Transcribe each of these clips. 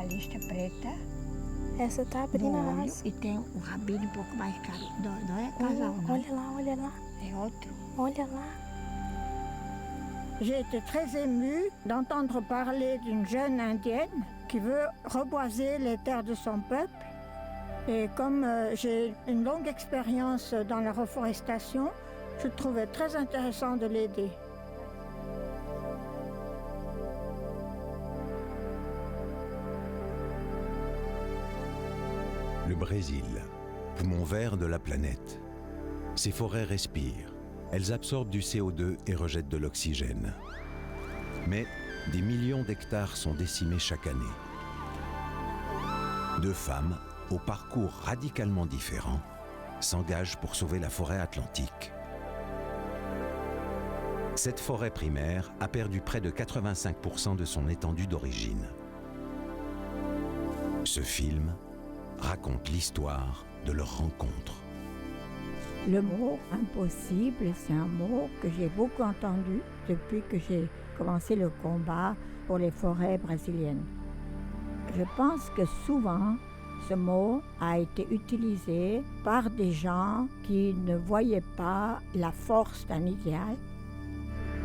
lista preta. Essa tá abrindo No a olho, asa. e tem o rabinho um pouco mais caro. Não é casal, não. Olha lá, olha lá, É outro. olha lá. J'ai été très émue d'entendre parler d'une jeune indienne qui veut reboiser les terres de son peuple. Et comme j'ai une longue expérience dans la reforestation, je trouvais très intéressant de l'aider. Le Brésil, poumon vert de la planète. Ces forêts respirent. Elles absorbent du CO2 et rejettent de l'oxygène. Mais des millions d'hectares sont décimés chaque année. Deux femmes, au parcours radicalement différent, s'engagent pour sauver la forêt atlantique. Cette forêt primaire a perdu près de 85% de son étendue d'origine. Ce film raconte l'histoire de leur rencontre. Le mot impossible, c'est un mot que j'ai beaucoup entendu depuis que j'ai commencé le combat pour les forêts brésiliennes. Je pense que souvent, ce mot a été utilisé par des gens qui ne voyaient pas la force d'un idéal.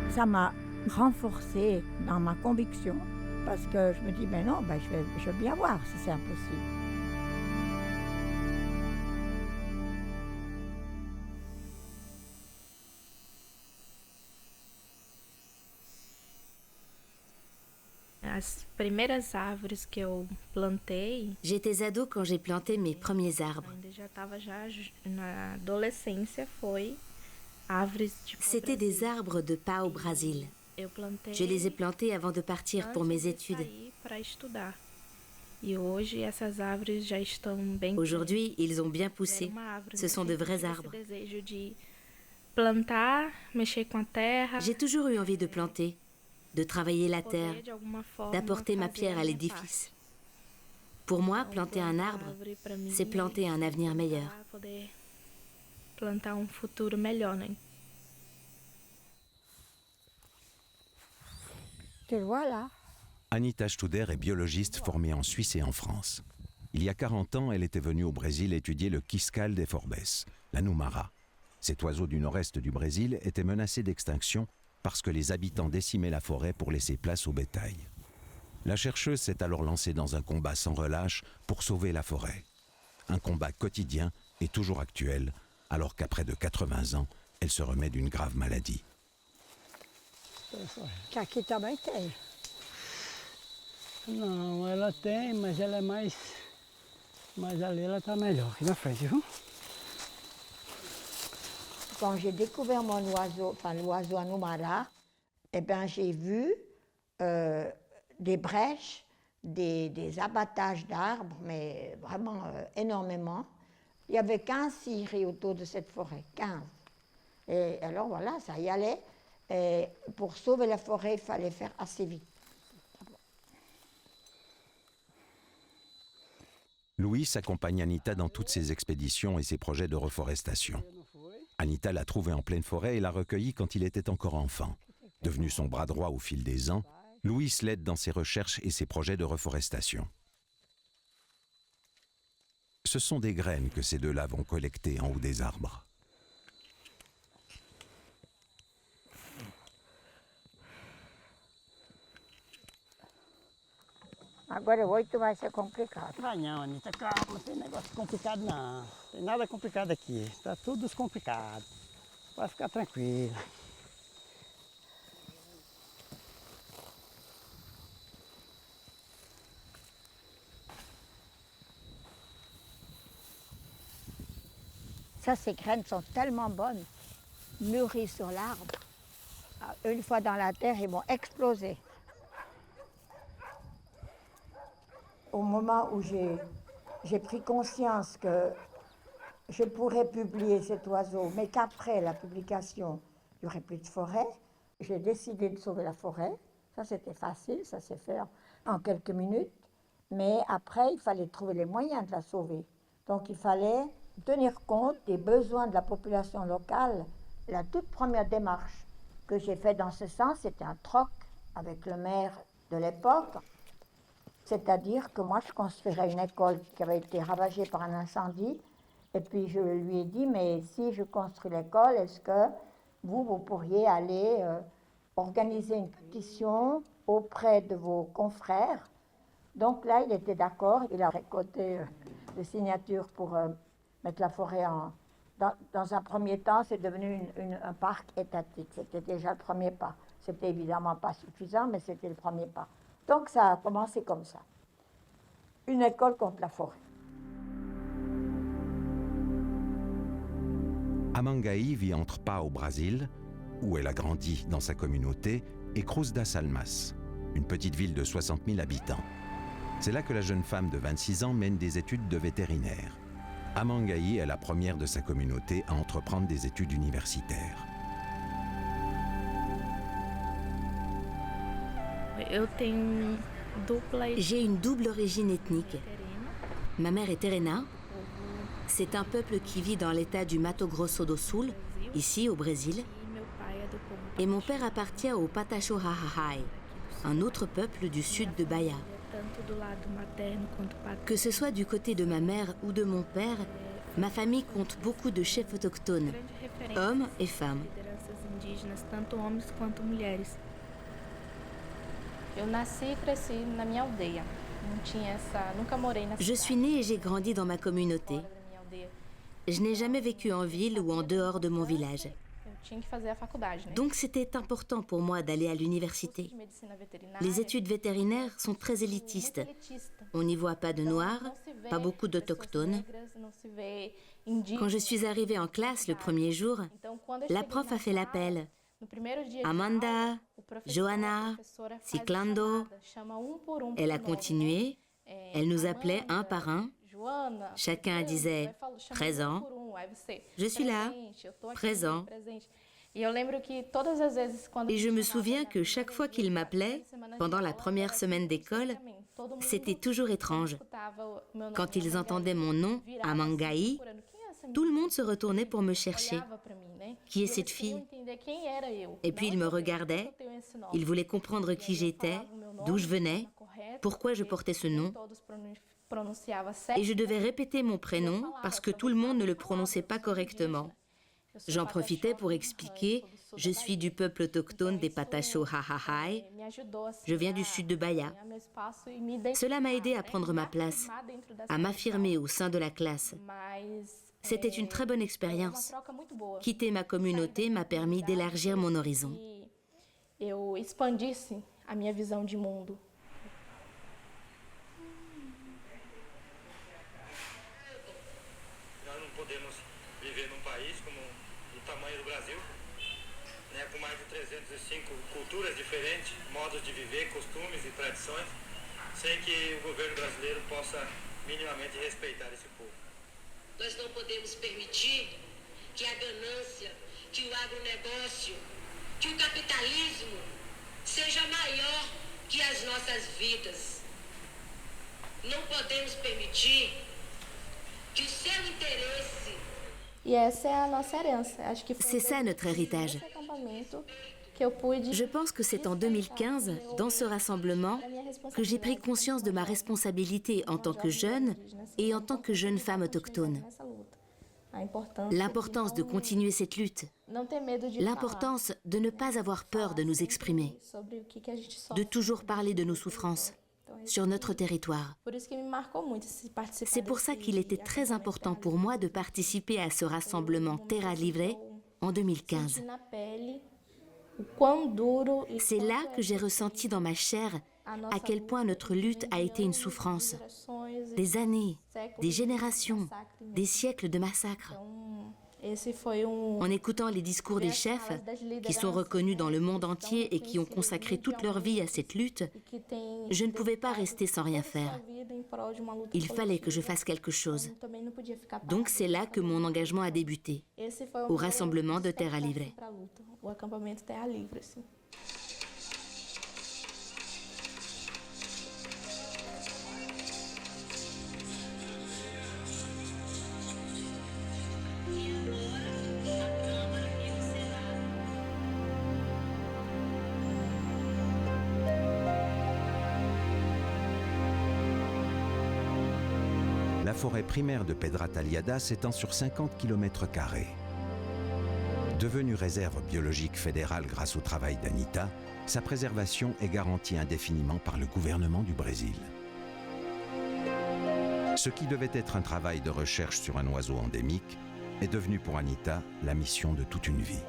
Ça m'a renforcée dans ma conviction parce que je me dis, mais non, je veux bien voir si c'est impossible. As primeiras árvores que eu plantei, J'étais ado quand j'ai planté mes premiers arbres. ainda já estava na adolescência, foi árvores de C'étaient des arbres de pau au Brésil. Eu plantei Je les ai plantés avant de partir pour mes études. para estudar. E hoje essas árvores já estão bem. Aujourd'hui, ils ont bien Era poussé. uma árvore, Ce sont de sempre vrais tive esse arbres. desejo de plantar, mexer com a terra. J'ai toujours eu envie de planter, de travailler la poder, terre, de alguma forma, d'apporter ma fazer pierre a à minha l'édifice. parte. Pour moi, Então, planter un plantar arbre, árvore, pra mim, c'est planter un avenir meilleur. Poder plantar futuro melhor, né? Tu le vois là? Anita Studer est biologiste formée en Suisse et en France. Il y a 40 ans, elle était venue au Brésil étudier le Quiscal des Forbes, l'Anumara. Cet oiseau du nord-est du Brésil était menacé d'extinction parce que les habitants décimaient la forêt pour laisser place au bétail. La chercheuse s'est alors lancée dans un combat sans relâche pour sauver la forêt. Un combat quotidien et toujours actuel, alors qu'après de 80 ans, elle se remet d'une grave maladie. Que aqui também tem. Não, ela tem, mas ela é mais ali ela está melhor, aqui na frente, viu? Quand j'ai découvert l'oiseau Anumara, eh ben, j'ai vu des brèches, des abattages d'arbres, mais vraiment énormément. Il y avait 15 scieries autour de cette forêt, 15. Et alors voilà, ça y allait. Et pour sauver la forêt, il fallait faire assez vite. Louis accompagne Anita dans toutes ses expéditions et ses projets de reforestation. Anita l'a trouvé en pleine forêt et l'a recueilli quand il était encore enfant. Devenu son bras droit au fil des ans, Louis l'aide dans ses recherches et ses projets de reforestation. Ce sont des graines que ces deux-là vont collecter en haut des arbres. Agora o 8 vai ser complicado. Vai não, Anitta, calma, não tem negócio complicado não. Tem nada complicado aqui, tá tudo descomplicado. Pode ficar tranquila. Ça, ces graines sont tellement bonnes, mûries sur l'arbre. Une fois dans la terre, ils vont exploser. Au moment où j'ai pris conscience que je pourrais publier cet oiseau, mais qu'après la publication, il n'y aurait plus de forêt, j'ai décidé de sauver la forêt. Ça, c'était facile, ça s'est fait en quelques minutes. Mais après, il fallait trouver les moyens de la sauver. Donc, il fallait tenir compte des besoins de la population locale. La toute première démarche que j'ai faite dans ce sens, c'était un troc avec le maire de l'époque. C'est-à-dire que moi, je construirais une école qui avait été ravagée par un incendie. Et puis je lui ai dit, mais si je construis l'école, est-ce que vous pourriez aller organiser une pétition auprès de vos confrères? Donc là, il était d'accord. Il a récolté des signatures pour mettre la forêt en... Dans un premier temps, c'est devenu un parc étatique. C'était déjà le premier pas. C'était évidemment pas suffisant, mais c'était le premier pas. Donc ça a commencé comme ça. Une école contre la forêt. Amangaí vit entre Pá au Brésil, où elle a grandi dans sa communauté, et Cruz das Almas, une petite ville de 60 000 habitants. C'est là que la jeune femme de 26 ans mène des études de vétérinaire. Amangaí est la première de sa communauté à entreprendre des études universitaires. J'ai une double origine ethnique. Ma mère est Terena. C'est un peuple qui vit dans l'état du Mato Grosso do Sul, ici au Brésil. Et mon père appartient au Pataxó Rarrahay, un autre peuple du sud de Bahia. Que ce soit du côté de ma mère ou de mon père, ma famille compte beaucoup de chefs autochtones, hommes et femmes. Je suis née et j'ai grandi dans ma communauté. Je n'ai jamais vécu en ville ou en dehors de mon village. Donc c'était important pour moi d'aller à l'université. Les études vétérinaires sont très élitistes. On n'y voit pas de noirs, pas beaucoup d'autochtones. Quand je suis arrivée en classe le premier jour, la prof a fait l'appel. Amanda, Johanna, Ciclando. Elle a continué. Elle nous appelait un par un. Chacun disait « présent ». Je suis là, présent. Et je me souviens que chaque fois qu'il m'appelait, pendant la première semaine d'école, c'était toujours étrange. Quand ils entendaient mon nom, Amangaí, tout le monde se retournait pour me chercher. Qui est cette fille? Et puis ils me regardaient, ils voulaient comprendre qui j'étais, d'où je venais, pourquoi je portais ce nom. Et je devais répéter mon prénom parce que tout le monde ne le prononçait pas correctement. J'en profitais pour expliquer « Je suis du peuple autochtone des Pataxó Rarrahay. Je viens du sud de Bahia. » Cela m'a aidé à prendre ma place, à m'affirmer au sein de la classe. C'était une très bonne expérience. Quitter ma communauté m'a permis d'élargir mon horizon. Podemos viver num país como o tamanho do Brasil, né, com mais de 305 culturas diferentes, modos de viver, costumes e tradições, sem que o governo brasileiro possa minimamente respeitar esse povo. Nós não podemos permitir que a ganância, que o agronegócio, que o capitalismo seja maior que as nossas vidas. Não podemos permitir que o seu interesse... C'est ça notre héritage. Je pense que c'est en 2015, dans ce rassemblement, que j'ai pris conscience de ma responsabilité en tant que jeune et en tant que jeune femme autochtone. L'importance de continuer cette lutte, l'importance de ne pas avoir peur de nous exprimer, de toujours parler de nos souffrances sur notre territoire. C'est pour ça qu'il était très important pour moi de participer à ce rassemblement Terra Livre en 2015. C'est là que j'ai ressenti dans ma chair à quel point notre lutte a été une souffrance. Des années, des générations, des siècles de massacres. En écoutant les discours des chefs, qui sont reconnus dans le monde entier et qui ont consacré toute leur vie à cette lutte, je ne pouvais pas rester sans rien faire. Il fallait que je fasse quelque chose. Donc c'est là que mon engagement a débuté, au rassemblement de Terra Livre. La forêt primaire de Pedra Talhada s'étend sur 50 km². Devenue réserve biologique fédérale grâce au travail d'Anita, sa préservation est garantie indéfiniment par le gouvernement du Brésil. Ce qui devait être un travail de recherche sur un oiseau endémique est devenu pour Anita la mission de toute une vie.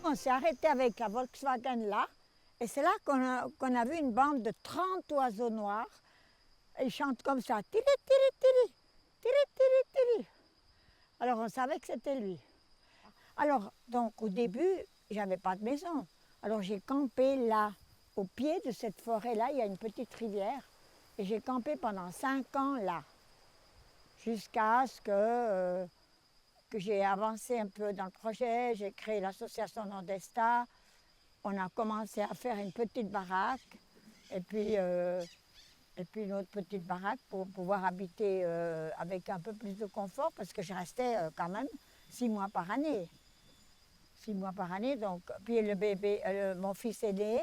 On s'est arrêté avec la Volkswagen là, et c'est là qu'on a vu une bande de 30 oiseaux noirs. Ils chantent comme ça, tiri, tiri, tiri, tiri, tiri, tiri. Alors on savait que c'était lui. Alors, donc au début, j'avais pas de maison. Alors j'ai campé là, au pied de cette forêt-là, il y a une petite rivière. Et j'ai campé pendant 5 ans là, jusqu'à ce que j'ai avancé un peu dans le projet. J'ai créé l'association Nordesta. On a commencé à faire une petite baraque. Et puis une autre petite baraque pour pouvoir habiter avec un peu plus de confort, parce que je restais quand même 6 mois par année. 6 mois par année, donc. Puis le bébé, mon fils aîné,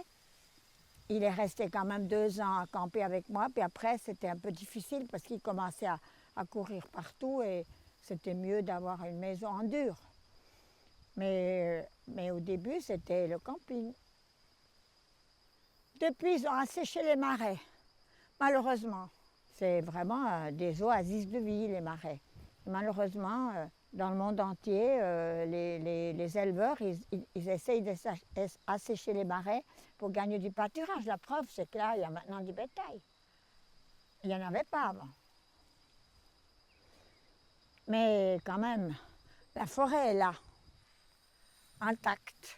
il est resté quand même 2 ans à camper avec moi. Puis après, c'était un peu difficile parce qu'il commençait à courir partout et c'était mieux d'avoir une maison en dur. Mais au début, c'était le camping. Depuis, ils ont asséché les marais. Malheureusement, c'est vraiment des oasis de vie, les marais. Malheureusement, dans le monde entier, les éleveurs, ils essayent d'assécher les marais pour gagner du pâturage. La preuve, c'est que là, il y a maintenant du bétail. Il n'y en avait pas avant. Mais quand même, la forêt est là, intacte.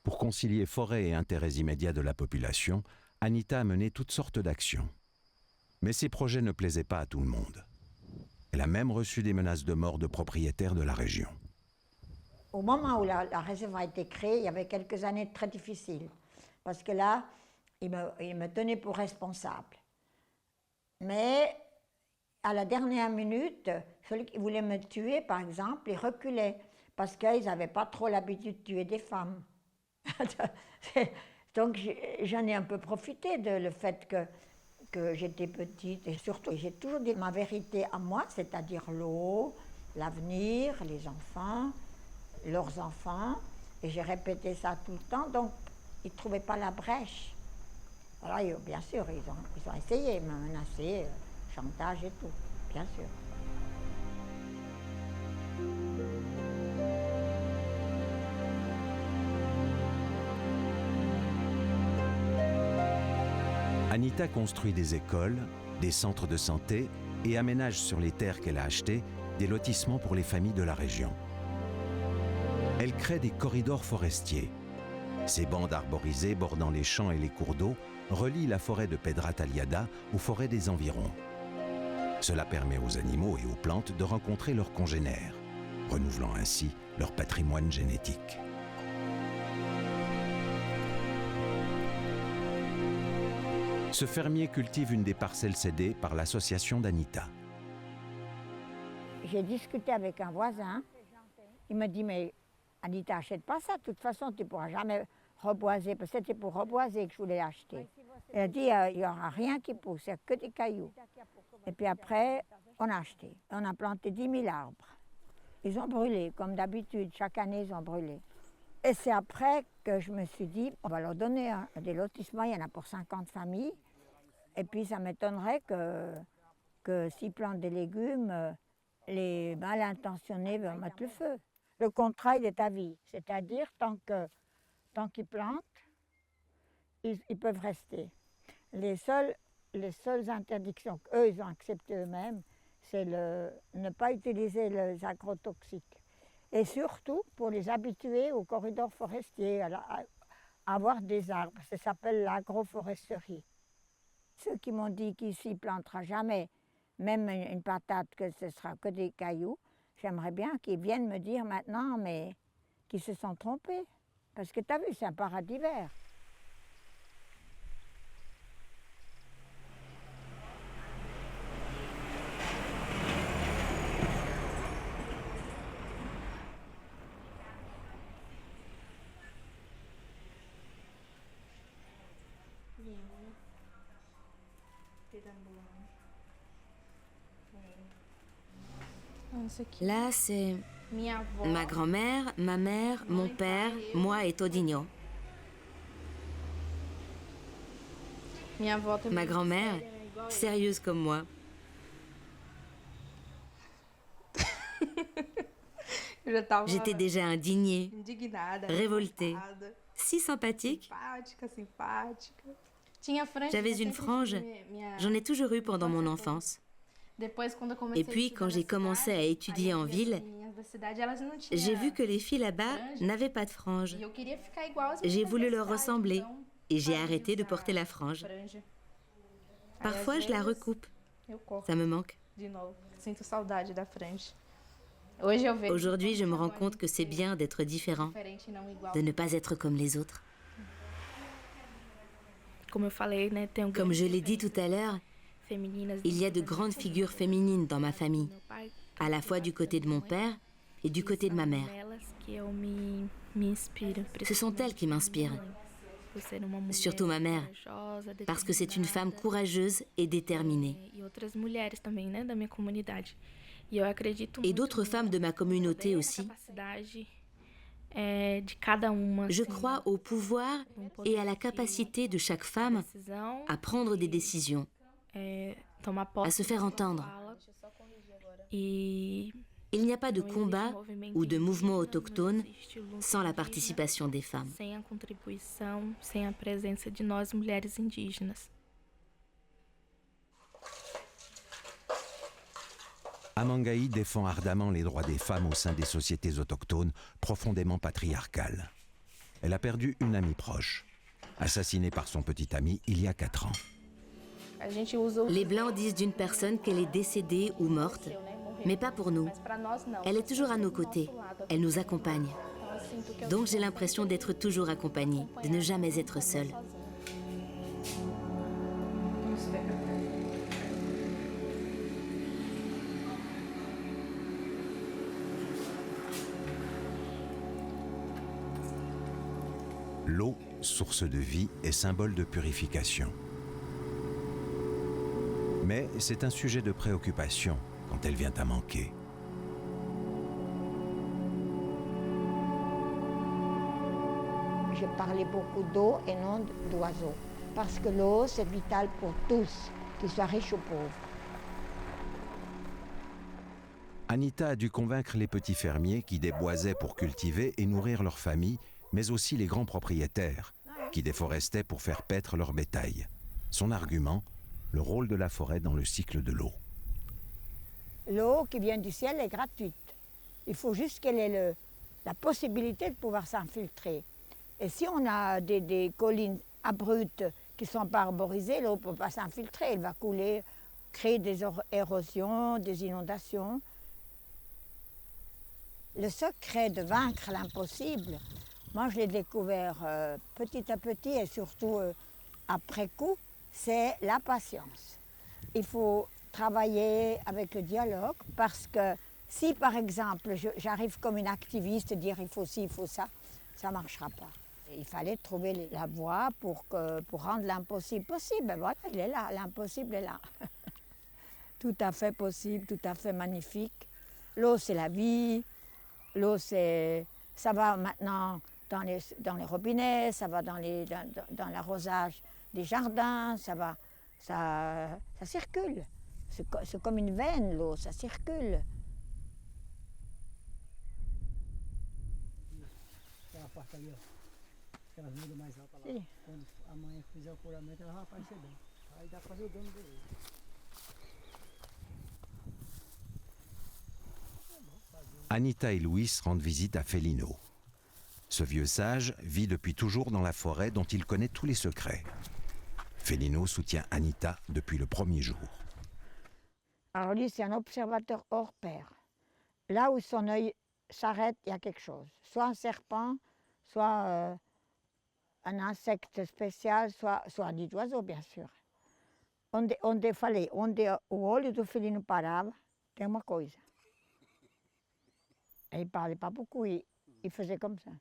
Pour concilier forêt et intérêts immédiats de la population, Anita a mené toutes sortes d'actions. Mais ces projets ne plaisaient pas à tout le monde. Elle a même reçu des menaces de mort de propriétaires de la région. Au moment où la réserve a été créée, il y avait quelques années très difficiles. Parce que là, ils me tenaient pour responsable. Mais à la dernière minute, celui qui voulait me tuer, par exemple, il reculait. Parce qu'ils n'avaient pas trop l'habitude de tuer des femmes. Donc j'en ai un peu profité de le fait que j'étais petite. Et surtout, j'ai toujours dit ma vérité à moi, c'est-à-dire l'eau, l'avenir, les enfants, leurs enfants. Et j'ai répété ça tout le temps, donc ils ne trouvaient pas la brèche. Alors bien sûr, ils ont essayé, ils m'ont menacé, chantage et tout, bien sûr. Anita construit des écoles, des centres de santé et aménage sur les terres qu'elle a achetées des lotissements pour les familles de la région. Elle crée des corridors forestiers. Ces bandes arborisées bordant les champs et les cours d'eau relient la forêt de Pedra Talhada aux forêts des environs. Cela permet aux animaux et aux plantes de rencontrer leurs congénères, renouvelant ainsi leur patrimoine génétique. Ce fermier cultive une des parcelles cédées par l'association d'Anita. J'ai discuté avec un voisin. Il me dit, mais Anita, n'achète pas ça. De toute façon, tu ne pourras jamais reboiser. Parce que c'était pour reboiser que je voulais acheter. Elle a dit, il n'y aura rien qui pousse, il n'y a que des cailloux. Et puis après, on a acheté. On a planté 10 000 arbres. Ils ont brûlé, comme d'habitude. Chaque année, ils ont brûlé. Et c'est après que je me suis dit, on va leur donner des lotissements, il y en a pour 50 familles. Et puis ça m'étonnerait que s'ils plantent des légumes, les mal intentionnés vont mettre le feu. Le contrat, il est à vie. C'est-à-dire, tant qu'ils plantent, ils peuvent rester. Les seules interdictions qu'eux, ils ont acceptées eux-mêmes, c'est ne pas utiliser les agrotoxiques. Et surtout, pour les habituer aux corridors forestiers, à avoir des arbres. Ça s'appelle l'agroforesterie. Ceux qui m'ont dit qu'ici, il ne plantera jamais, même une patate, que ce sera que des cailloux, j'aimerais bien qu'ils viennent me dire maintenant, mais qu'ils se sont trompés. Parce que tu as vu, c'est un paradis vert. Là, c'est ma grand-mère, ma mère, mon père, moi et Todinho. Ma grand-mère, sérieuse comme moi. J'étais déjà indignée, révoltée, si sympathique. J'avais une frange, j'en ai toujours eu pendant mon enfance. Et puis, quand j'ai commencé à étudier en ville, j'ai vu que les filles là-bas n'avaient pas de frange. J'ai voulu leur ressembler et j'ai arrêté de porter la frange. Parfois, je la recoupe. Ça me manque. Aujourd'hui, je me rends compte que c'est bien d'être différent, de ne pas être comme les autres. Comme je l'ai dit tout à l'heure, il y a de grandes figures féminines dans ma famille, à la fois du côté de mon père et du côté de ma mère. Ce sont elles qui m'inspirent, surtout ma mère, parce que c'est une femme courageuse et déterminée. Et d'autres femmes de ma communauté aussi. Je crois au pouvoir et à la capacité de chaque femme à prendre des décisions, à se faire entendre. Il n'y a pas de combat ou de mouvement autochtone sans la participation des femmes. Amangaï défend ardemment les droits des femmes au sein des sociétés autochtones profondément patriarcales. Elle a perdu une amie proche, assassinée par son petit ami il y a 4 ans. Les Blancs disent d'une personne qu'elle est décédée ou morte, mais pas pour nous. Elle est toujours à nos côtés, elle nous accompagne. Donc j'ai l'impression d'être toujours accompagnée, de ne jamais être seule. L'eau, source de vie, est symbole de purification. Mais c'est un sujet de préoccupation quand elle vient à manquer. Je parlais beaucoup d'eau et non d'oiseaux, parce que l'eau, c'est vital pour tous, qu'ils soient riches ou pauvres. Anita a dû convaincre les petits fermiers qui déboisaient pour cultiver et nourrir leur famille, mais aussi les grands propriétaires qui déforestaient pour faire paître leur bétail. Son argument, le rôle de la forêt dans le cycle de l'eau. L'eau qui vient du ciel est gratuite. Il faut juste qu'elle ait la possibilité de pouvoir s'infiltrer. Et si on a des collines abruptes qui ne sont pas arborisées, l'eau ne peut pas s'infiltrer. Elle va couler, créer des érosions, des inondations. Le secret de vaincre l'impossible, moi je l'ai découvert petit à petit et surtout après coup, c'est la patience. Il faut travailler avec le dialogue parce que si par exemple j'arrive comme une activiste dire il faut ci, il faut ça, ça ne marchera pas. Il fallait trouver la voie pour rendre l'impossible possible. Et voilà, il est là, l'impossible est là. Tout à fait possible, tout à fait magnifique. L'eau c'est la vie, l'eau ça va maintenant dans les robinets, ça va dans l'arrosage des jardins, ça circule. C'est comme une veine, l'eau, ça circule. Si. Anita et Luis rendent visite à Felino. Ce vieux sage vit depuis toujours dans la forêt dont il connaît tous les secrets. Felino soutient Anita depuis le premier jour. Alors lui, c'est un observateur hors pair. Là où son œil s'arrête, il y a quelque chose. Soit un serpent, soit un insecte spécial, soit des oiseaux, bien sûr. Onde falei, onde o olho do felino parava, tem uma coisa. Et il ne parlait pas beaucoup, il faisait comme ça.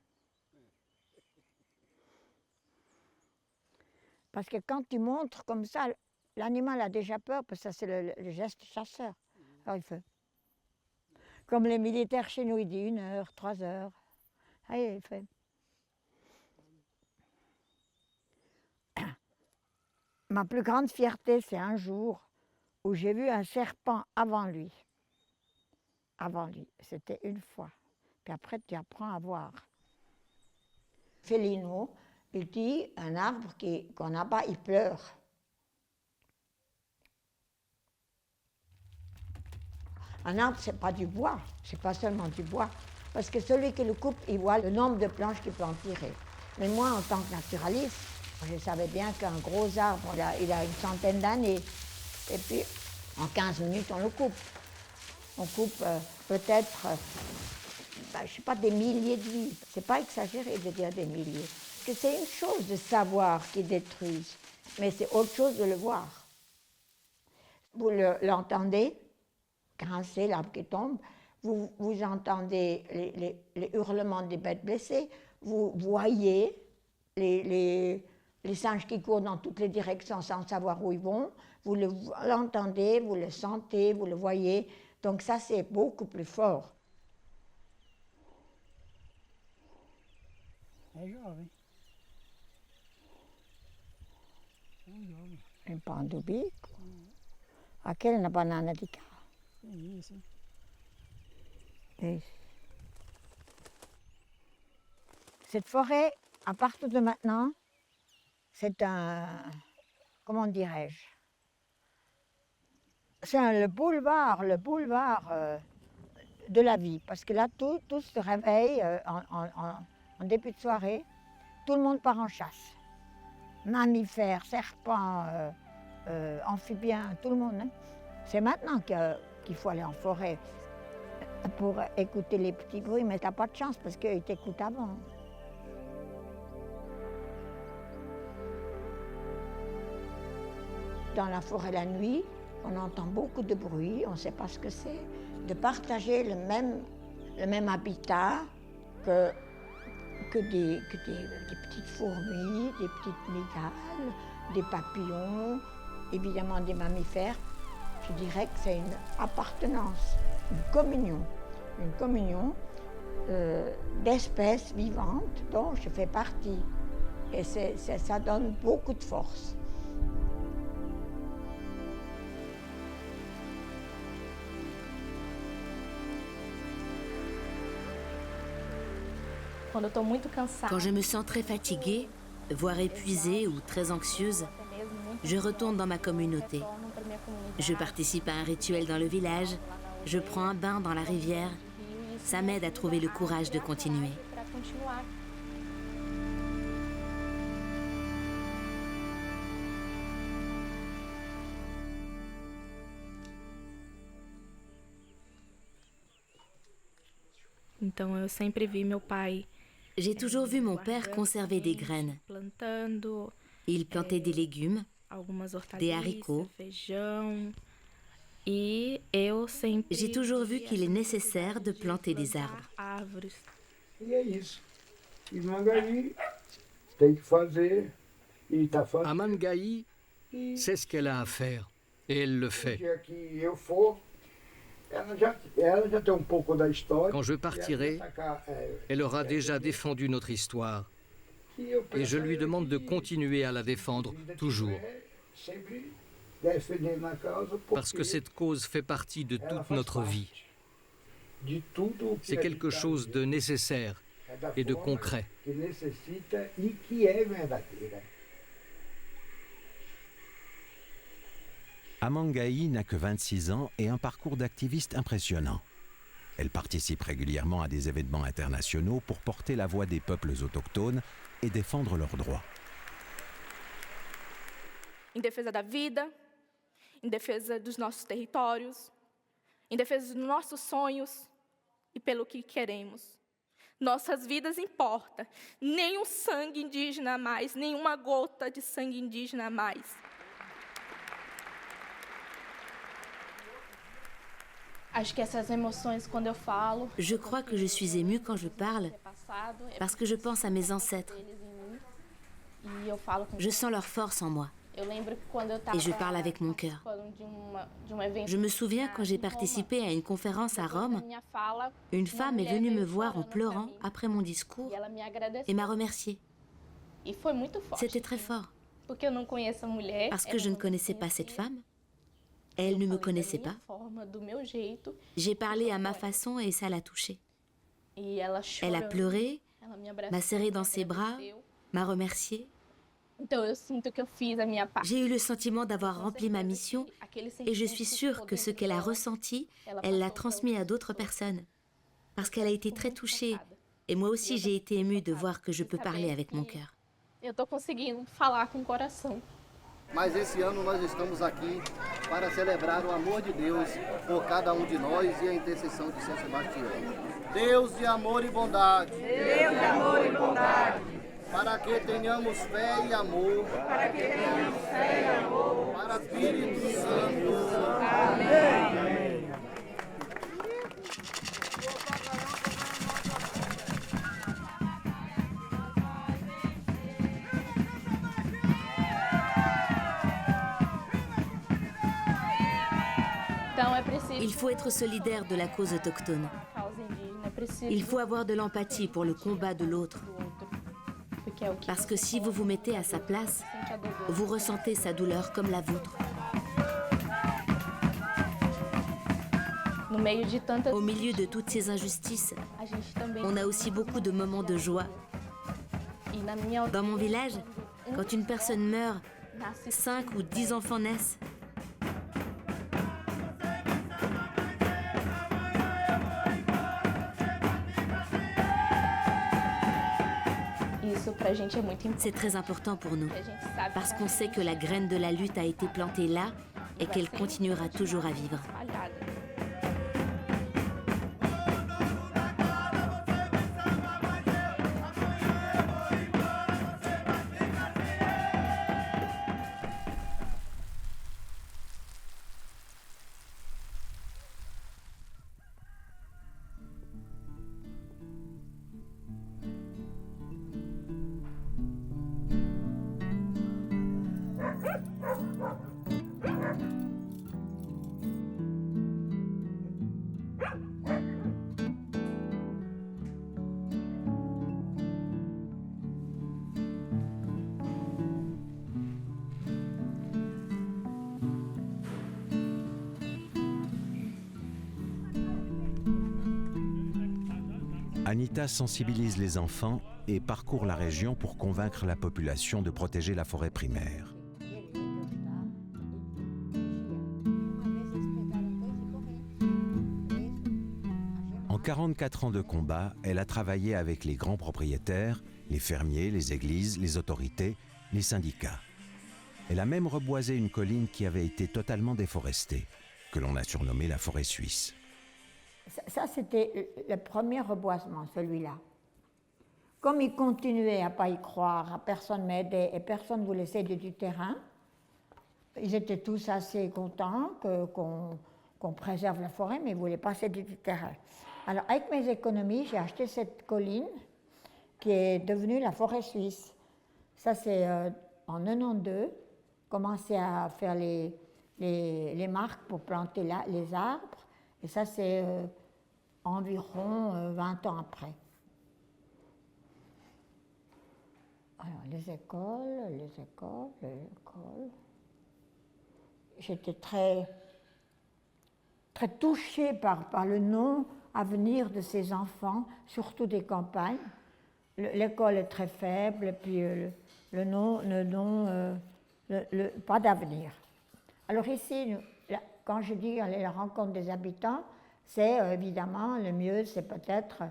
Parce que quand tu montres comme ça L'animal a déjà peur parce que ça c'est le geste chasseur. Alors il fait. Comme les militaires chez nous, il dit 1 heure, 3 heures. Allez, il fait. Ma plus grande fierté, c'est un jour où j'ai vu un serpent avant lui. Avant lui, c'était une fois. Puis après, tu apprends à voir. Fellino, il dit un arbre qu'on abat, il pleure. Un arbre, c'est pas du bois, c'est pas seulement du bois. Parce que celui qui le coupe, il voit le nombre de planches qu'il peut en tirer. Mais moi, en tant que naturaliste, je savais bien qu'un gros arbre, il a 100 d'années. Et puis, en 15 minutes, on le coupe. On coupe peut-être, je ne sais pas, des milliers de vies. Ce n'est pas exagéré de dire des milliers. Parce que c'est une chose de savoir qu'ils détruisent, mais c'est autre chose de le voir. Vous l'entendez grincer, l'arbre qui tombe, vous entendez les hurlements des bêtes blessées, vous voyez les singes qui courent dans toutes les directions sans savoir où ils vont, vous l'entendez, vous le sentez, vous le voyez. Donc ça, c'est beaucoup plus fort. É jovem. Un pan d'ubico. Ah, quella è una banana di ca. Isso. Cette forêt, à partir de maintenant, c'est un, comment dirais-je, c'est le boulevard de la vie. Parce que là, tout se réveille en début de soirée, tout le monde part en chasse. Mammifères, serpents, amphibiens, tout le monde. Hein. C'est maintenant qu'il faut aller en forêt pour écouter les petits bruits, mais t'as pas de chance parce qu'ils t'écoutent avant. Dans la forêt la nuit, on entend beaucoup de bruit, on ne sait pas ce que c'est. De partager le même habitat que des petites fourmis, des petites migales, des papillons, évidemment des mammifères. Je dirais que c'est une appartenance, une communion d'espèces vivantes dont je fais partie. Et ça donne beaucoup de force. Quand je me sens très fatiguée, voire épuisée ou très anxieuse, je retourne dans ma communauté. Je participe à un rituel dans le village, je prends un bain dans la rivière. Ça m'aide à trouver le courage de continuer. J'ai toujours vu mon père conserver des graines. Il plantait des légumes, des haricots. J'ai toujours vu qu'il est nécessaire de planter des arbres. Amangaï sait ce qu'elle a à faire et elle le fait. Quand je partirai, elle aura déjà défendu notre histoire. Et je lui demande de continuer à la défendre toujours. Parce que cette cause fait partie de toute notre vie. C'est quelque chose de nécessaire et de concret. Amangaï n'a que 26 ans et un parcours d'activiste impressionnant. Elle participe régulièrement à des événements internationaux pour porter la voix des peuples autochtones et défendre leurs droits. Em defesa da vida, em defesa dos nossos territórios, em defesa dos nossos sonhos e pelo que queremos. Nossas vidas importam. Nenhum sangue indígena a mais, nenhuma gota de sangue indígena a mais. Je crois que je suis émue quand je parle parce que je pense à mes ancêtres. Je sens leur force en moi. Et je parle avec mon cœur. Je me souviens quand j'ai participé à une conférence à Rome, une femme est venue me voir en pleurant après mon discours et m'a remerciée. C'était très fort. Parce que je ne connaissais pas cette femme, elle ne me connaissait pas. J'ai parlé à ma façon et ça l'a touchée. Elle a pleuré, m'a serré dans ses bras, m'a remerciée. J'ai eu le sentiment d'avoir rempli ma mission et je suis sûre que ce qu'elle a ressenti, elle l'a transmis à d'autres personnes. Parce qu'elle a été très touchée et moi aussi j'ai été émue de voir que je peux parler avec mon cœur. Mas esse ano nós estamos aqui para celebrar o amor de Deus por cada de nós e a intercessão de São Sebastião. Deus de amor e bondade. Deus de amor e bondade. Para que tenhamos fé e amor. Para que tenhamos fé e amor. Para o Espírito Santo. Amém. Il faut être solidaire de la cause autochtone. Il faut avoir de l'empathie pour le combat de l'autre. Parce que si vous vous mettez à sa place, vous ressentez sa douleur comme la vôtre. Au milieu de toutes ces injustices, on a aussi beaucoup de moments de joie. Dans mon village, quand une personne meurt, 5 ou 10 enfants naissent. C'est très important pour nous, parce qu'on sait que la graine de la lutte a été plantée là et qu'elle continuera toujours à vivre. Anita sensibilise les enfants et parcourt la région pour convaincre la population de protéger la forêt primaire. En 44 ans de combat, elle a travaillé avec les grands propriétaires, les fermiers, les églises, les autorités, les syndicats. Elle a même reboisé une colline qui avait été totalement déforestée, que l'on a surnommée la forêt suisse. Ça, c'était le premier reboisement, celui-là. Comme ils continuaient à ne pas y croire, personne ne m'aidait et personne ne voulait céder du terrain, ils étaient tous assez contents qu'on préserve la forêt, mais ils ne voulaient pas céder du terrain. Alors, avec mes économies, j'ai acheté cette colline qui est devenue la forêt suisse. Ça, c'est en 92, commencé à faire les marques pour planter les arbres. Et ça, c'est environ 20 ans après. Alors, les écoles. J'étais très touchée par le nom à venir de ces enfants, surtout des campagnes. L'école est très faible, puis le nom pas d'avenir. Alors ici, quand je dis aller à la rencontre des habitants, c'est évidemment le mieux, c'est peut-être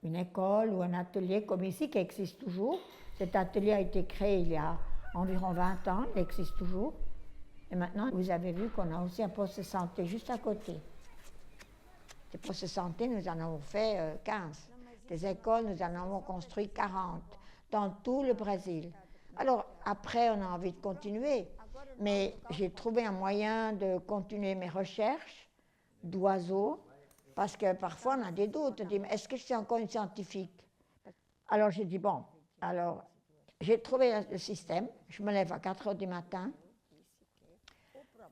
une école ou un atelier comme ici qui existe toujours. Cet atelier a été créé il y a environ 20 ans, il existe toujours. Et maintenant, vous avez vu qu'on a aussi un poste de santé juste à côté. Des postes de santé, nous en avons fait 15. Des écoles, nous en avons construit 40 dans tout le Brésil. Alors après, on a envie de continuer. Mais j'ai trouvé un moyen de continuer mes recherches d'oiseaux, parce que parfois on a des doutes. On dit, mais est-ce que je suis encore une scientifique? Alors j'ai dit, bon, alors j'ai trouvé le système. Je me lève à 4 heures du matin,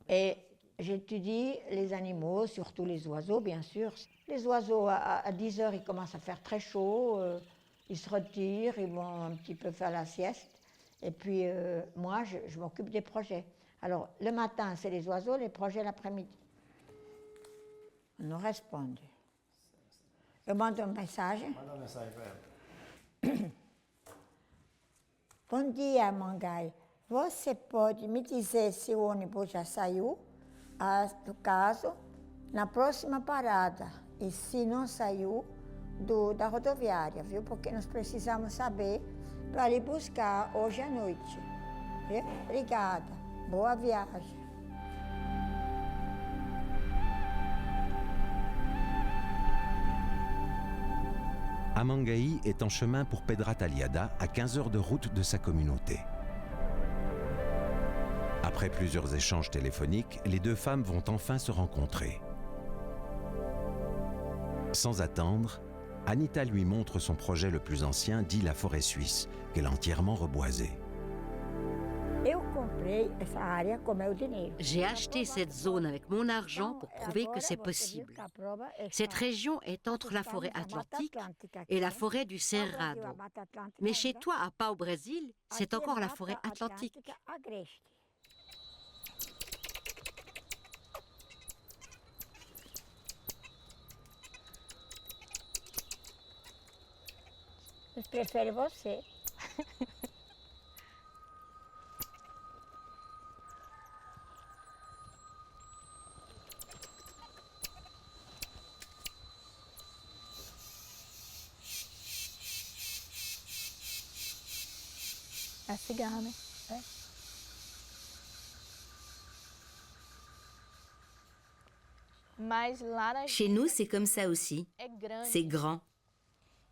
Et j'étudie les animaux, surtout les oiseaux, bien sûr. Les oiseaux, à 10 heures, ils commencent à faire très chaud. Ils se retirent, ils vont un petit peu faire la sieste. Et puis, moi, je m'occupe des projets. Alors, le matin, c'est les oiseaux, les projets l'après-midi. On nous répond. Eu mando uma mensagem. Manda uma mensagem para ela. Bom dia, Mangai. Você pode me dizer se o ônibus já saiu? No caso, na próxima parada. E se não saiu, da rodoviária, viu? Porque nós precisamos saber para ir buscar hoje à noite. Viu? Obrigada. Boa viagem. Amangai est en chemin pour Pedra Talhada, à 15 heures de route de sa communauté. Après plusieurs échanges téléphoniques, les deux femmes vont enfin se rencontrer. Sans attendre, Anita lui montre son projet le plus ancien, dit la forêt suisse, qu'elle a entièrement reboisée. J'ai acheté cette zone avec mon argent pour prouver que c'est possible. Cette région est entre la forêt atlantique et la forêt du Cerrado. Mais chez toi, à Pau, au Brésil, c'est encore la forêt atlantique. Eu prefiro você. É cigarro, né? É. Mas lá na Chez nous, c'est comme ça aussi. é grande. C'est grand.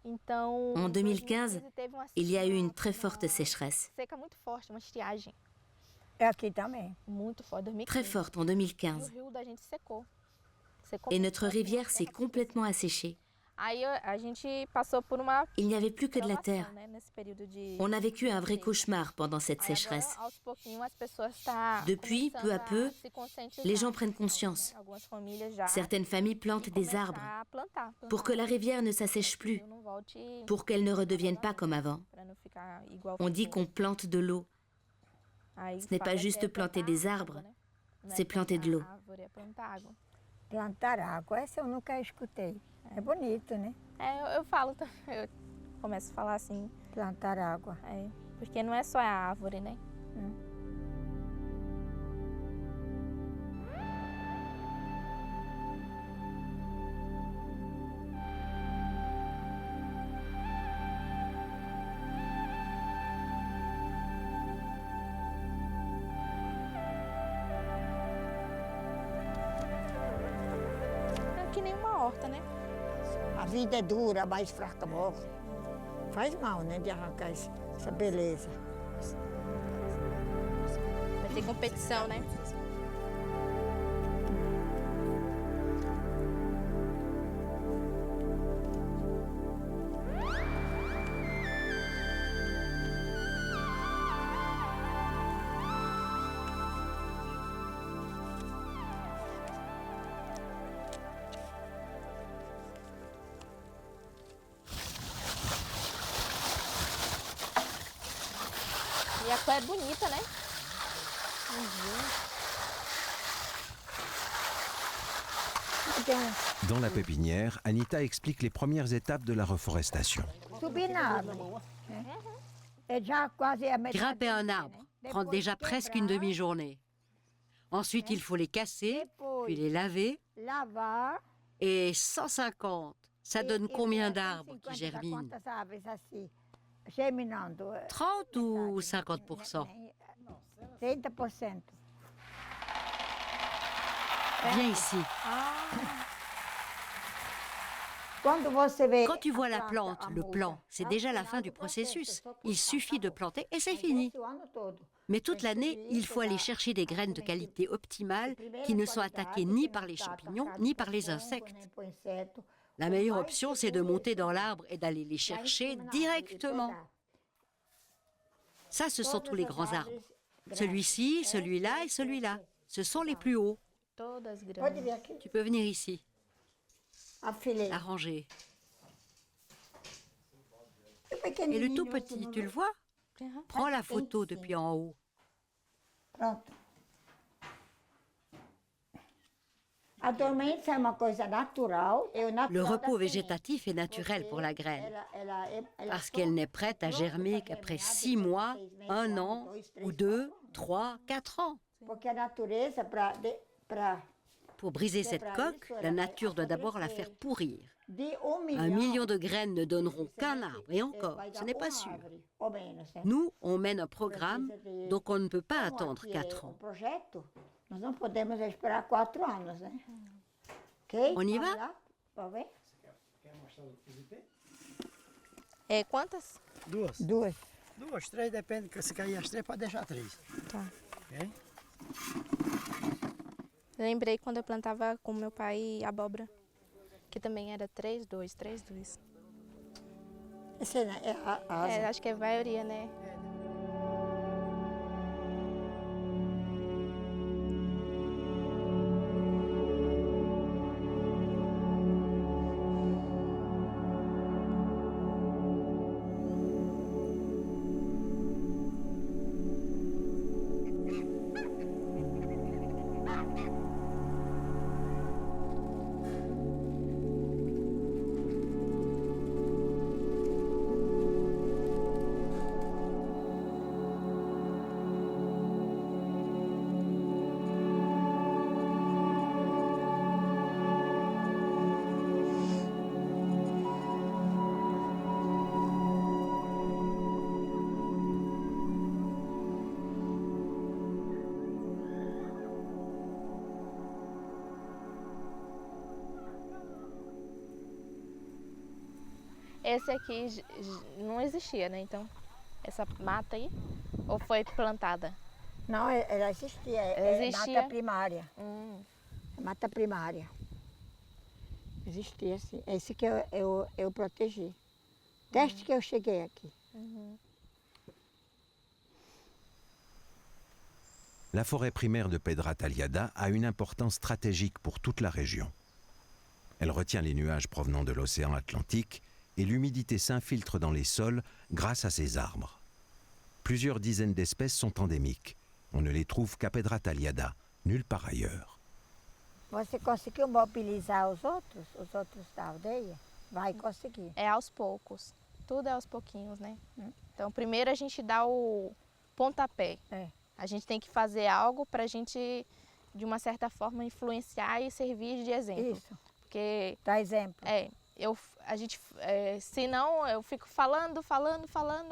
Então, En 2015, 2015 teve uma il y a eu une très forte sécheresse. seca muito forte, uma estiagem É aqui também. muito forte, 2015. Très forte en E 2015. o rio da gente secou. Et notre rivière s'est complètement asséchée. Aí a gente passou por uma Il n'y avait plus que de la terre. provação, né, nesse período de On a vécu un vrai cauchemar pendant cette Aí agora, sécheresse. aos pouquinhos, as pessoas tá Depuis, começando peu à peu, se conscientizar. les gens prennent conscience. Algumas famílias já Certaines familles plantent des começar arbres a plantar pour que la rivière ne s'assèche plus, não volte pour qu'elle ne redevienne pas comme avant. pra não ficar igual On dit qu'on plante de l'eau. Aí Ce n'est pas fala juste que é planter plantar des água, arbres, né? Não é c'est planter de plantar l'eau. árvore, é plantar água. Plantar água, essa eu nunca escutei. É bonito, né? É, eu falo também, eu começo a falar assim, Plantar água. porque não é só a árvore, né? É que nem uma horta, né? A vida é dura, mais fraca morre. Faz mal, né, de arrancar essa beleza. Vai ter competição, né? E a cor é bonita, né? Dans la pépinière, Anita explique les premières étapes de la reforestation. Subir na árvore. É já quase a metade. Grimper un arbre prend déjà presque une demi-journée. Ensuite, il faut les casser, puis les laver. Lavar. Et 150, ça donne combien d'arbres qui germinent? Quantas árvores assim, germinando? 30 ou 50%? 30%. Viens ici. Quand tu vois la plante, le plant, c'est déjà la fin du processus. Il suffit de planter et c'est fini. Mais toute l'année, il faut aller chercher des graines de qualité optimale qui ne sont attaquées ni par les champignons ni par les insectes. La meilleure option, c'est de monter dans l'arbre et d'aller les chercher directement. Ça, ce sont tous les grands arbres. Celui-ci, celui-là et celui-là. Ce sont les plus hauts. Todas Pode grandes. vir aqui. Tu peux venir ici, Afilei. arranger. O Et le pequenininho, tout petit, tu le vois? Prends la photo depuis en haut. Pronto. A dormência é uma coisa natural. Le repos végétatif est naturel pour la graine, parce qu'elle n'est prête à germer qu'après 6 mois, 1 an, ou 2, 3, 4 ans. Porque a natureza, Pour briser cette coque, la nature doit d'abord la faire pourrir. de 1 million de graines ne donneront qu'un arbre, et encore, ce n'est pas sûr. Nous, on mène un programme, donc on ne peut pas attendre 4 ans. Nós não podemos esperar 4 anos, né? Ok? On y Vamos va? lá? Pode ver? É, quantas? Duas. Duas. Duas, três, depende. Se cair as 3, pode deixar 3. Tá. Ok? Lembrei quando eu plantava com meu pai abóbora, que também era 3, 2, 3, 2. Essa é a asa. É, acho que é a maioria, né? Esse aqui não existia, né? Então, essa mata aí, ou foi plantada? Não, ela existia. Existia? Mata primária. Mata primária. Existia, sim. Esse que eu protegi. Desde que eu cheguei aqui. La forêt primaire de Pedra Talhada a une importance stratégique pour toute la région. Elle retient les nuages provenant de l'océan Atlantique et l'humidité s'infiltre dans les sols grâce à ses arbres. Plusieurs dizaines d'espèces sont endémiques. On ne les trouve qu'à Pedra Talhada, nulle part ailleurs. Você conseguiu mobilizar os outros da aldeia? Vai conseguir. É aos poucos. Tudo é aos pouquinhos, né? Então, primeiro a gente dá o pontapé. A gente tem que fazer algo para a gente, de uma certa forma, influenciar e servir de exemplo. Isso. Porque... Dá exemplo. Senão eu fico falando,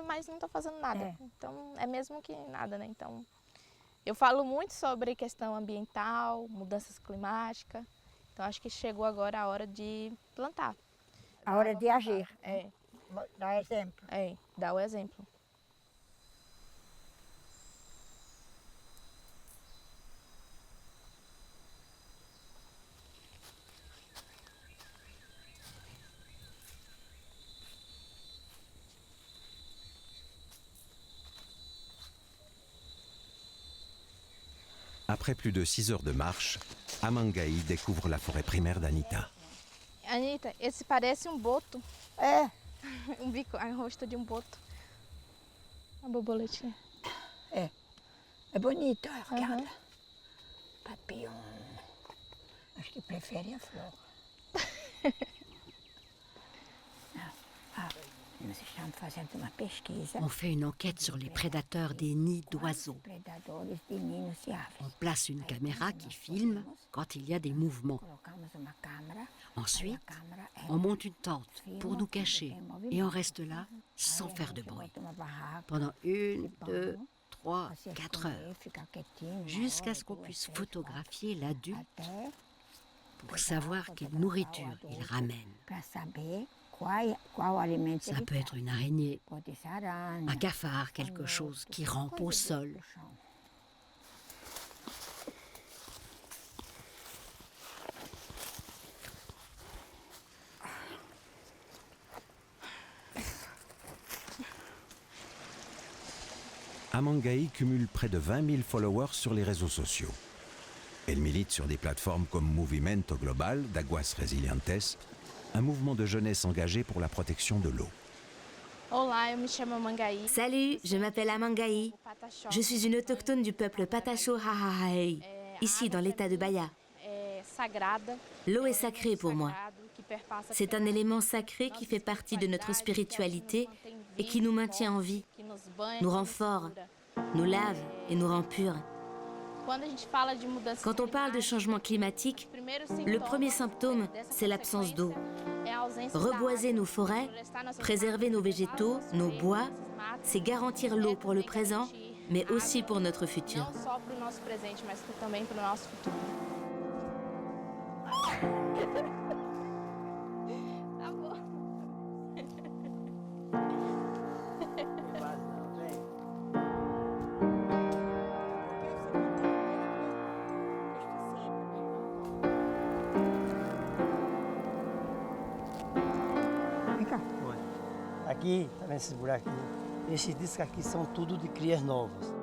mas não estou fazendo nada. Então, é mesmo que nada, né? Então, eu falo muito sobre questão ambiental, mudanças climáticas. Então, acho que chegou agora a hora de plantar. A hora de agir. Dar exemplo. Dar o exemplo. Après plus de 6 heures de marche, Amangaí découvre la forêt primaire d'Anita. Anita, esse parece boto. É. Bico, a rosto de boto. Uma borboletinha. É bonito, regarde. Papillon. Acho que prefere a flor. Nós estamos fazendo uma pesquisa. On fait une enquête sur les prédateurs des nids d'oiseaux. Predadores de ninhos de aves. On place une caméra qui filme quand il y a des mouvements. Colocamos uma câmera. Ensuite, on monte une tente pour nous cacher et on reste là sans faire de bruit pendant 1, 2, 3, 4 heures, jusqu'à ce qu'on puisse photographier l'adulte pour savoir quelle nourriture il ramène. Ça peut être une araignée, un cafard, quelque chose qui rampe au sol. Amangaí cumule près de 20 000 followers sur les réseaux sociaux. Elle milite sur des plateformes comme Movimento Global d'Aguas Resilientes, un mouvement de jeunesse engagé pour la protection de l'eau. Salut, je m'appelle Amangaï. Je suis une autochtone du peuple Patacho Hahahae, ici dans l'état de Bahia. L'eau est sacrée pour moi. C'est un élément sacré qui fait partie de notre spiritualité et qui nous maintient en vie, nous rend forts, nous lave et nous rend purs. Quand on parle de changement climatique, le premier symptôme, c'est l'absence d'eau. Reboiser nos forêts, préserver nos végétaux, nos bois, c'est garantir l'eau pour le présent, mais aussi pour notre futur. Aqui, tá vendo esses buraquinhos? Esses discos aqui são tudo de crias novas.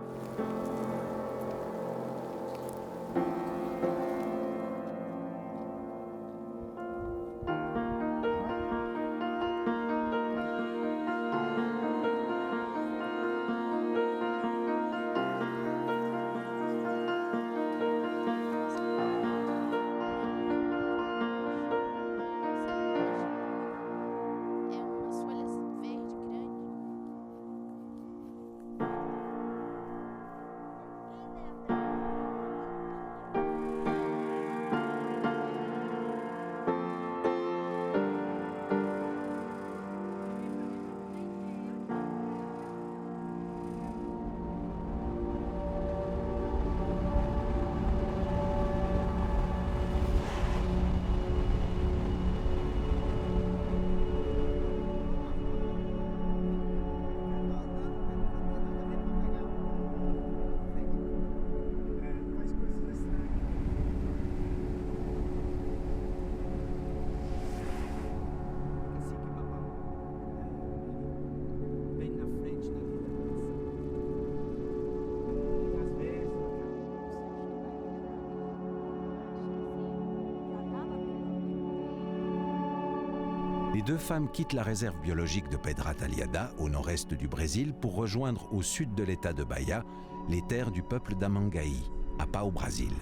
Les deux femmes quittent la réserve biologique de Pedra Talhada, au nord-est du Brésil, pour rejoindre au sud de l'état de Bahia les terres du peuple d'Amangaï, à Pau-Brasil.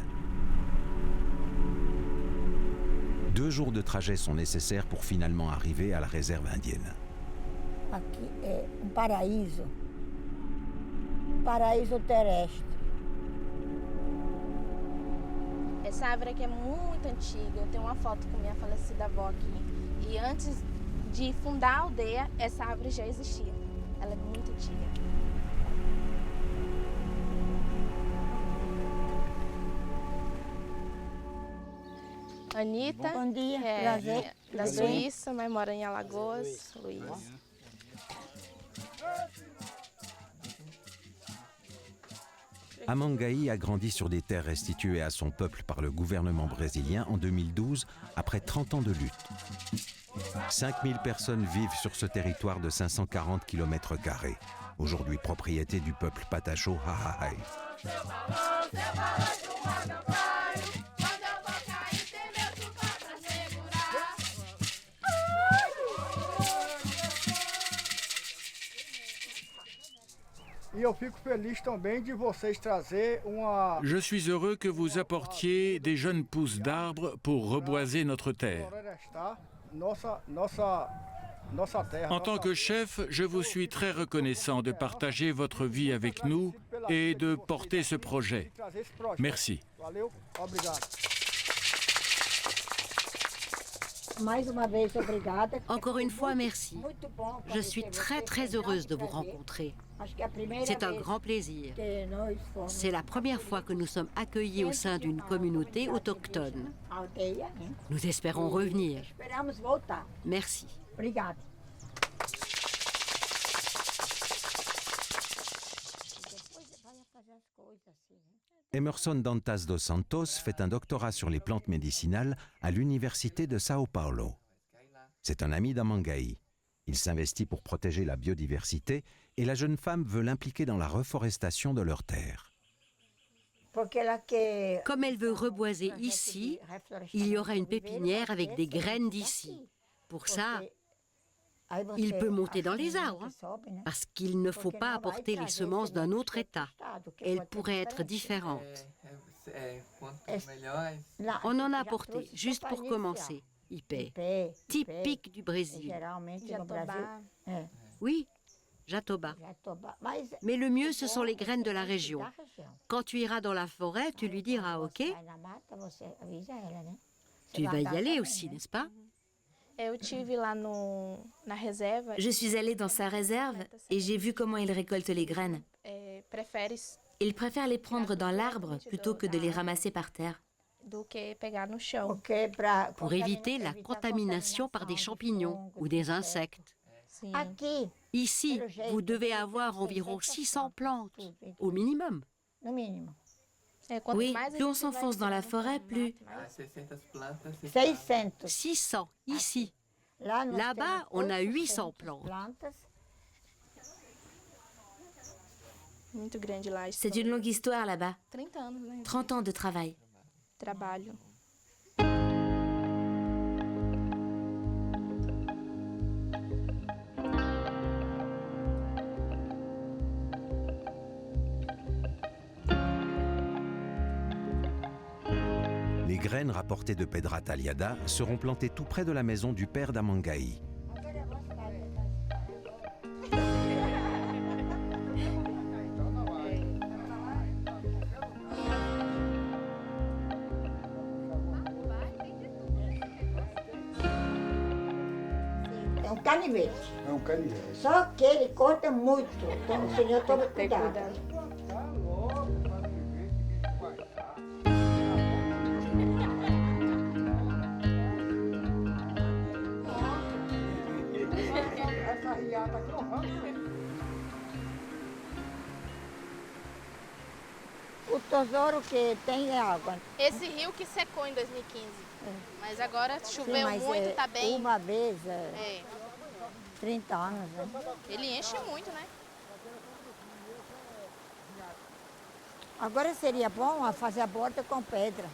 2 jours de trajet sont nécessaires pour finalement arriver à la réserve indienne. Aqui é paraíso terrestre. Essa árvore aqui é muito antiga. Eu tenho uma foto com minha falecida avó aqui. E antes de fundar a aldeia, essa árvore já existia. Ela é muito antiga. Anitta, Bom dia, que é prazer. da Tudo bem? Suíça, mas mora em Alagoas. Luiz. Amangaï a grandi sur des terres restituées à son peuple par le gouvernement brésilien en 2012, après 30 ans de lutte. 5000 personnes vivent sur ce territoire de 540 km², aujourd'hui propriété du peuple Patacho Hahahae. Je suis heureux que vous apportiez des jeunes pousses d'arbres pour reboiser notre terre. En tant que chef, je vous suis très reconnaissant de partager votre vie avec nous et de porter ce projet. Merci. Encore une fois, merci. Je suis très heureuse de vous rencontrer. C'est un grand plaisir. C'est la première fois que nous sommes accueillis au sein d'une communauté autochtone. Nous espérons revenir. Merci. Emerson Dantas dos Santos fait un doctorat sur les plantes médicinales à l'université de Sao Paulo. C'est un ami d'Amangaï. Il s'investit pour protéger la biodiversité et la jeune femme veut l'impliquer dans la reforestation de leurs terres. Comme elle veut reboiser ici, il y aura une pépinière avec des graines d'ici. Pour ça, il peut monter dans les arbres, parce qu'il ne faut pas apporter les semences d'un autre état. Elles pourraient être différentes. On en a apporté, juste pour commencer. Ipé, typique du Brésil. Oui, jatoba. Mais le mieux, ce sont les graines de la région. Quand tu iras dans la forêt, tu lui diras, ok? Tu vas y aller aussi, n'est-ce pas? Je suis allée dans sa réserve et j'ai vu comment il récolte les graines. Il préfère les prendre dans l'arbre plutôt que de les ramasser par terre. Pour éviter la contamination par des champignons ou des insectes. Ici, vous devez avoir environ 600 plantes, au minimum. Oui, plus on s'enfonce dans la forêt, plus... 600, ici. Là-bas, on a 800 plantes. C'est une longue histoire là-bas. 30 ans de travail. Les graines rapportées de Pedra Talhada seront plantées tout près de la maison du père d'Amangaï. É um canivete. É um canivete. Só que ele corta muito, então o senhor tome cuidado. O tesouro que tem é água. Esse rio que secou em 2015. Mas agora choveu muito, tá bem. Uma vez, 30 anos. Né? Ele enche muito, né? Agora seria bom fazer a borda com pedra.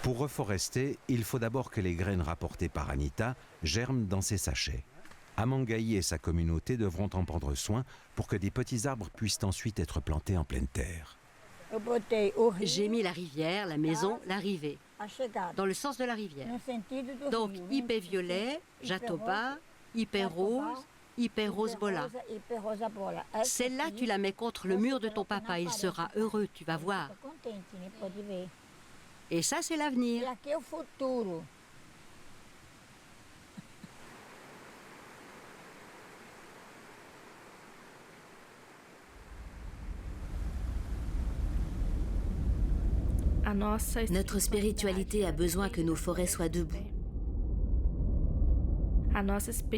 Pour reforester, il faut d'abord que les graines rapportées par Anita germent dans ces sachets. Amangaï et sa communauté devront en prendre soin pour que des petits arbres puissent ensuite être plantés en pleine terre. J'ai mis la rivière, la maison, l'arrivée, dans le sens de la rivière. Donc, ipé violet, jatoba, ipé rose bola. Celle-là, tu la mets contre le mur de ton papa, il sera heureux, tu vas voir. Et ça, c'est l'avenir. Notre spiritualité a besoin que nos forêts soient debout.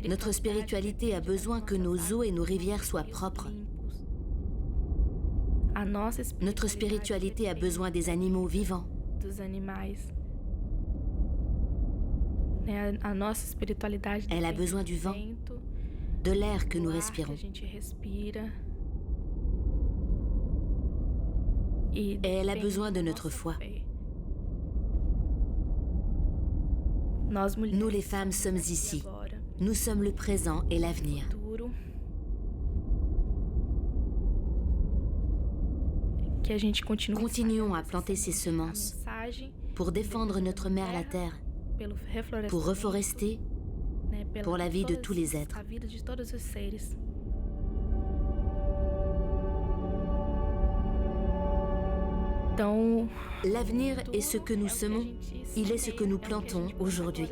Notre spiritualité a besoin que nos eaux et nos rivières soient propres. Notre spiritualité a besoin des animaux vivants. Elle a besoin du vent, de l'air que nous respirons. Et elle a besoin de notre foi. Nous les femmes sommes ici. Nous sommes le présent et l'avenir. Continuons à planter ces semences pour défendre notre mère la terre, pour reforester, pour la vie de tous les êtres. L'avenir est ce que nous semons, il est ce que nous plantons aujourd'hui.